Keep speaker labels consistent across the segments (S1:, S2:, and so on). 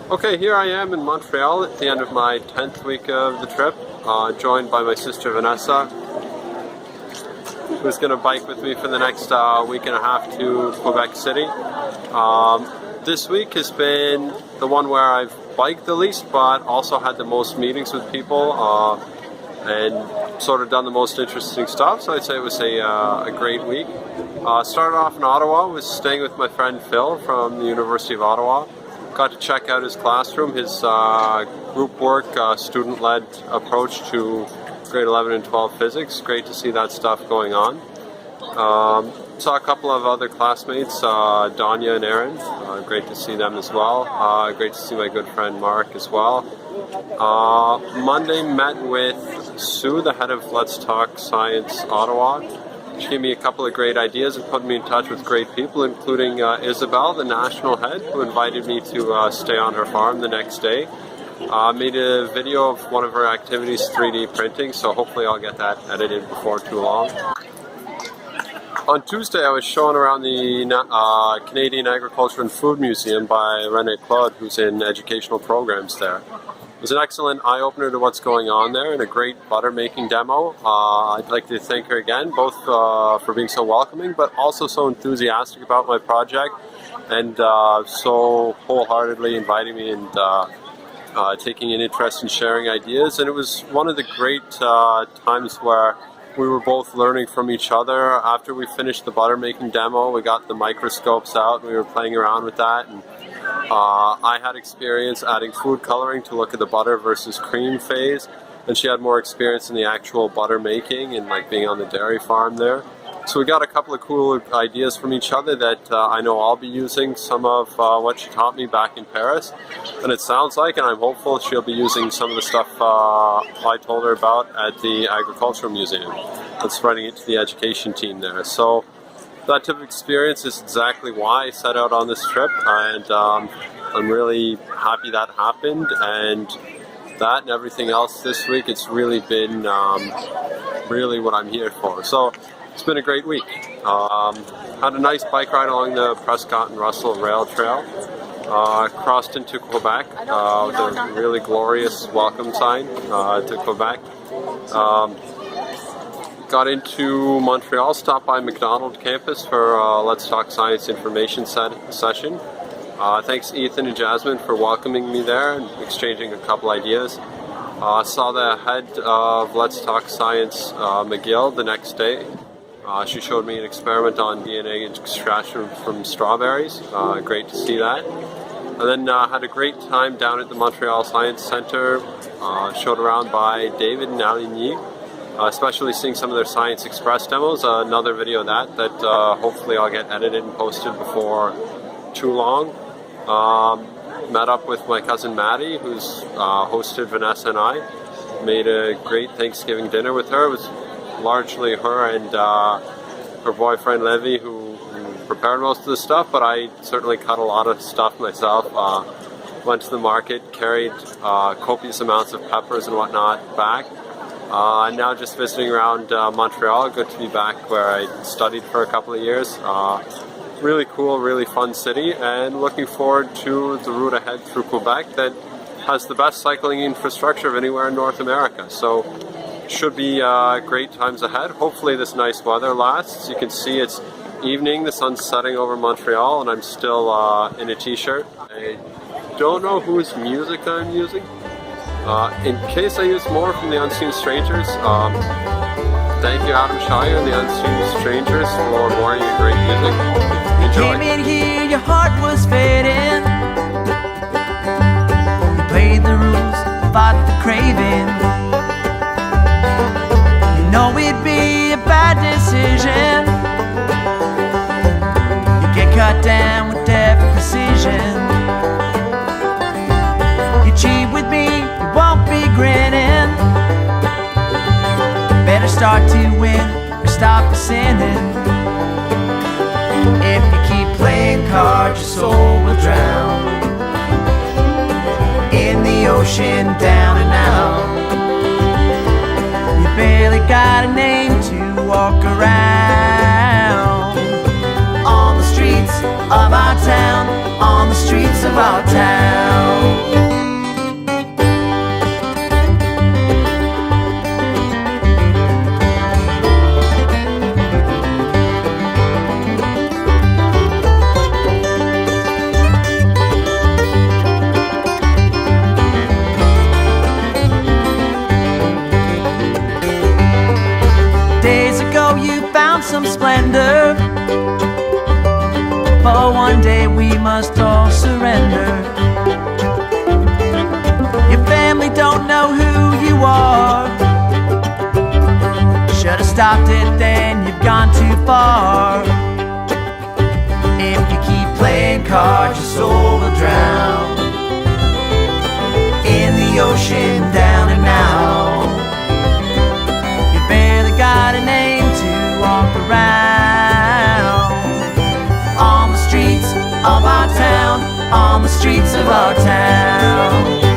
S1: Okay, here I am in Montreal at the end of my 10th week of the trip, joined by my sister Vanessa, who's going to bike with me for the next week and a half to Quebec City. This week has been the one where I've biked the least, but also had the most meetings with people and sort of done the most interesting stuff, so I'd say it was a great week. Started off in Ottawa, was staying with my friend Phil from the University of Ottawa. Got to check out his classroom, his group work, student-led approach to grade 11 and 12 physics. Great to see that stuff going on. Saw a couple of other classmates, Danya and Erin. Great to see them as well. Great to see my good friend Mark as well. Monday met with Sue, the head of Let's Talk Science Ottawa. She gave me a couple of great ideas and put me in touch with great people, including Isabel, the national head, who invited me to stay on her farm the next day. Made a video of one of her activities, 3D printing, so hopefully I'll get that edited before too long. On Tuesday I was shown around the Canadian Agriculture and Food Museum by Renée-Claude, who's in educational programs there. It was an excellent eye-opener to what's going on there and a great butter making demo. I'd like to thank her again, both for being so welcoming but also so enthusiastic about my project and so wholeheartedly inviting me and taking an interest in sharing ideas. And it was one of the great times where we were both learning from each other. After we finished the butter making demo, we got the microscopes out and we were playing around with that. And I had experience adding food coloring to look at the butter versus cream phase, and she had more experience in the actual butter making and like being on the dairy farm there. So we got a couple of cool ideas from each other that I know I'll be using some of what she taught me back in Paris, and it sounds like, and I'm hopeful, she'll be using some of the stuff I told her about at the Agricultural Museum. That's running it to the education team there. So that type of experience is exactly why I set out on this trip, and I'm really happy that happened, and that and everything else this week, it's really been really what I'm here for. So it's been a great week. Had a nice bike ride along the Prescott and Russell Rail Trail. Crossed into Quebec with a really glorious welcome sign to Quebec. Got into Montreal, stopped by McDonald campus for Let's Talk Science information session. Thanks Ethan and Jasmin for welcoming me there and exchanging a couple ideas. Saw the head of Let's Talk Science, McGill, the next day. She showed me an experiment on DNA extraction from strawberries. Great to see that. And then had a great time down at the Montreal Science Centre, showed around by David and Aline. Especially seeing some of their Science Express demos, another video of that hopefully I'll get edited and posted before too long. Met up with my cousin Maddie, who's hosted Vanessa and I. Made a great Thanksgiving dinner with her. It was largely her and her boyfriend Levi who prepared most of the stuff, but I certainly cut a lot of stuff myself. Went to the market, carried copious amounts of peppers and whatnot back. Now just visiting around Montreal. Good to be back where I studied for a couple of years. Really cool, really fun city, and looking forward to the route ahead through Quebec that has the best cycling infrastructure of anywhere in North America. So should be great times ahead. Hopefully this nice weather lasts. As you can see, it's evening, the sun's setting over Montreal, and I'm still in a t-shirt. I don't know whose music I'm using. In case I use more from the Unseen Strangers, thank you Adam Shier and the Unseen Strangers for awarding you great music. Enjoy.
S2: You came in here, your heart was fading. You played the rules, fought the craving. You know it'd be a bad decision. You get cut down with deft precision. You cheat with me, you won't be grinning. Better start to win or stop sinning. If you keep playing cards, your soul will drown in the ocean, down and out. You barely got a name to walk around on the streets of our town, on the streets of our town. but one day we must all surrender. Your family don't know who you are. Should've stopped it then, you've gone too far. If you keep playing cards, your soul will drown in the ocean down and out. You barely got a name to walk around. On the streets of our town, on the streets of our town.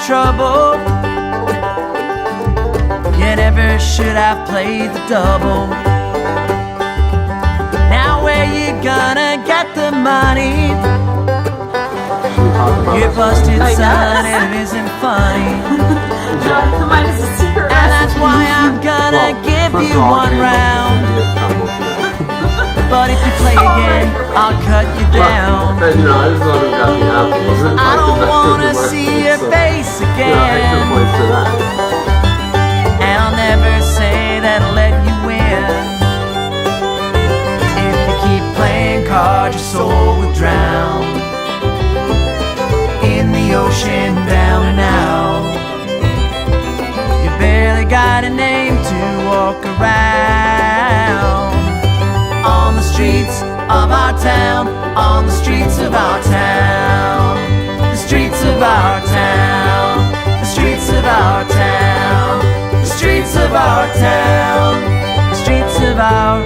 S2: Trouble. You never should have played the double. Now where you gonna get the money? You're busted, son, and it isn't funny. And that's why I'm gonna give you one round. But if you play again, I'll cut you down. I don't wanna see your face again. And I'll never say that I'll let you win. If you keep playing cards, your soul will drown in the ocean down and out. You barely got a name to walk around. On the streets of our town, on the streets of our town, the streets of our town, the streets of our town, the streets of our town, the streets of our